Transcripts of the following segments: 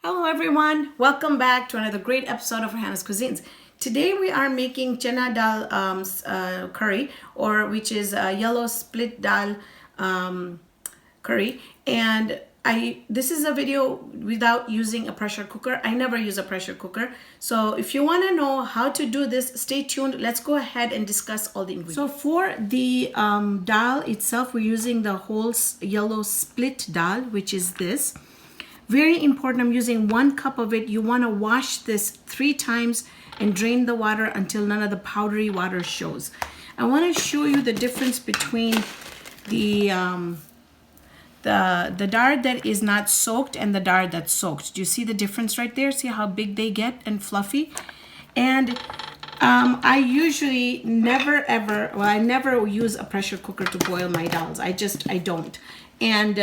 Hello everyone, welcome back to another great episode of Raihana's Cuisines. Today we are making chana dal curry, or which is yellow split dal curry, and this is a video without using a pressure cooker. I never use a pressure cooker, so if you want to know how to do this, stay tuned. Let's go ahead and discuss all the ingredients. So for the dal itself, we're using the whole yellow split dal, which is this. Very important, I'm using 1 cup of it. You want to wash this 3 times and drain the water until none of the powdery water shows. I want to show you the difference between the dal that is not soaked and the dal that's soaked. Do you see the difference right there? See how big they get and fluffy? And I usually I never use a pressure cooker to boil my dals. I don't. And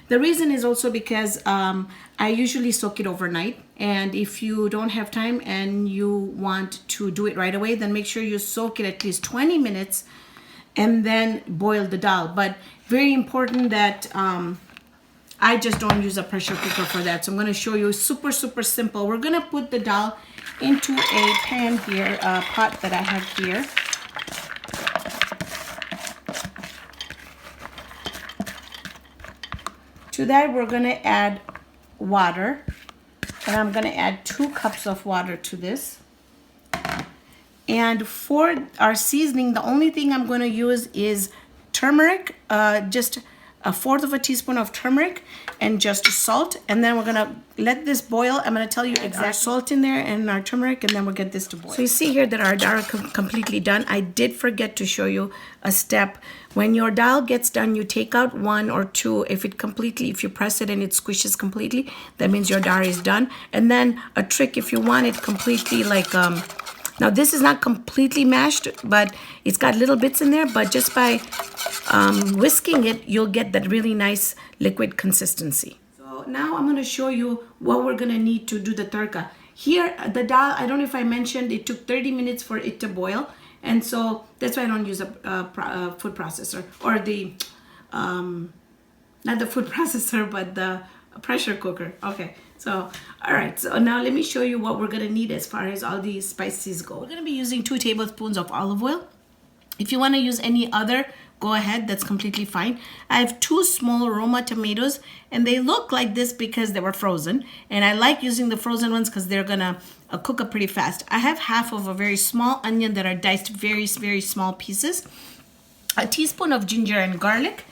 the reason is also because I usually soak it overnight. And if you don't have time and you want to do it right away, then make sure you soak it at least 20 minutes and then boil the dal. But very important that I just don't use a pressure cooker for that. So I'm going to show you super simple. We're going to put the dal into a pan here, a pot that I have here. To that, we're going to add water, and I'm going to add 2 cups of water to this. And for our seasoning, the only thing I'm going to use is turmeric, just 1/4 of a teaspoon of turmeric, and just salt. And then we're going to let this boil. I'm going to tell you exact salt in there and our turmeric, and then we'll get this to boil. So you see here that our dal is completely done. I did forget to show you a step. When your dal gets done, you take out 1 or 2. If you press it and it squishes completely, that means your dal is done. And then a trick, if you want it completely like, now this is not completely mashed, but it's got little bits in there, but just by whisking it, you'll get that really nice liquid consistency. So now I'm going to show you what we're going to need to do the tadka. Here, the dal, I don't know if I mentioned, it took 30 minutes for it to boil. And so that's why I don't use a food processor, or the, not the food processor, but the pressure cooker. Okay, so, all right. So now let me show you what we're going to need as far as all these spices go. We're going to be using 2 tablespoons of olive oil. If you want to use any other, go ahead, that's completely fine. I have 2 small Roma tomatoes, and they look like this because they were frozen. And I like using the frozen ones because they're gonna cook up pretty fast. I have 1/2 of a very small onion that are diced very small pieces. A teaspoon of ginger and garlic.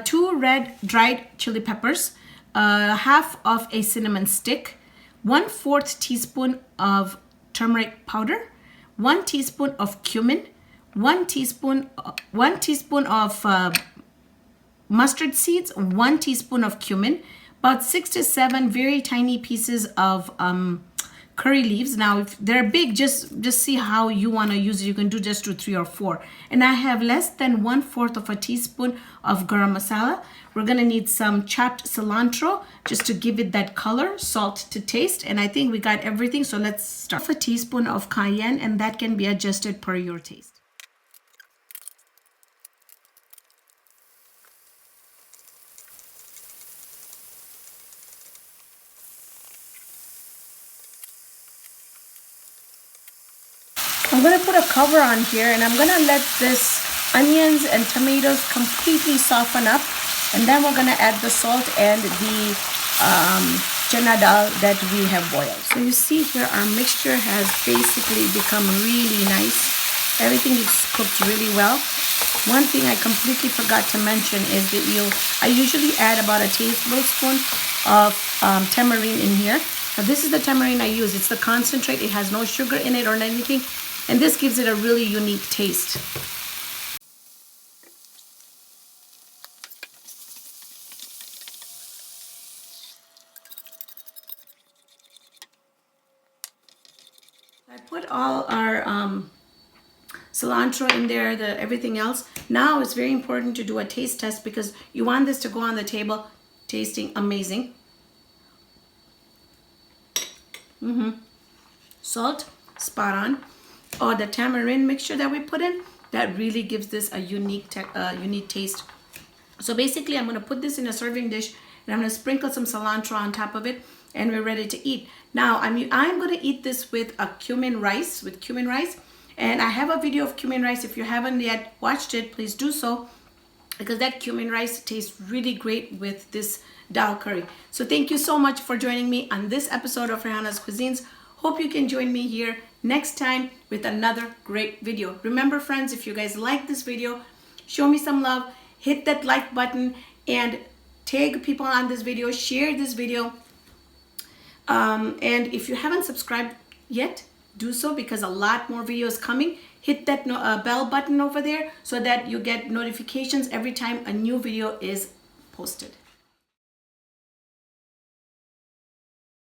2 red dried chili peppers. 1/2 of a cinnamon stick. 1/4 teaspoon of turmeric powder. 1 teaspoon of cumin. 1 teaspoon of mustard seeds, 1 teaspoon of cumin, about 6 to 7 very tiny pieces of curry leaves. Now, if they're big, just see how you want to use it. You can just do 3 or 4. And I have less than 1/4 of a teaspoon of garam masala. We're going to need some chopped cilantro just to give it that color, salt to taste. And I think we got everything. So let's start. A teaspoon of cayenne, and that can be adjusted per your taste. I'm going to put a cover on here, and I'm going to let this onions and tomatoes completely soften up, and then we're going to add the salt and the chana dal that we have boiled. So you see here our mixture has basically become really nice. Everything is cooked really well. One thing I completely forgot to mention is that I usually add about a tablespoon of tamarind in here. Now this is the tamarind I use. It's the concentrate. It has no sugar in it or anything. And this gives it a really unique taste. I put all our cilantro in there, everything else. Now it's very important to do a taste test because you want this to go on the table tasting amazing. Salt, spot on. Or the tamarind mixture that we put in, that really gives this a unique taste. So basically, I'm going to put this in a serving dish, and I'm going to sprinkle some cilantro on top of it, and we're ready to eat. Now, I'm going to eat this with a cumin rice, and I have a video of cumin rice. If you haven't yet watched it, please do so, because that cumin rice tastes really great with this dal curry. So thank you so much for joining me on this episode of Raihana's Cuisines. Hope you can join me here next time with another great video. Remember, friends, if you guys like this video, show me some love, hit that like button, and tag people on this video, share this video. And if you haven't subscribed yet, do so, because a lot more videos coming. Hit that bell button over there so that you get notifications every time a new video is posted.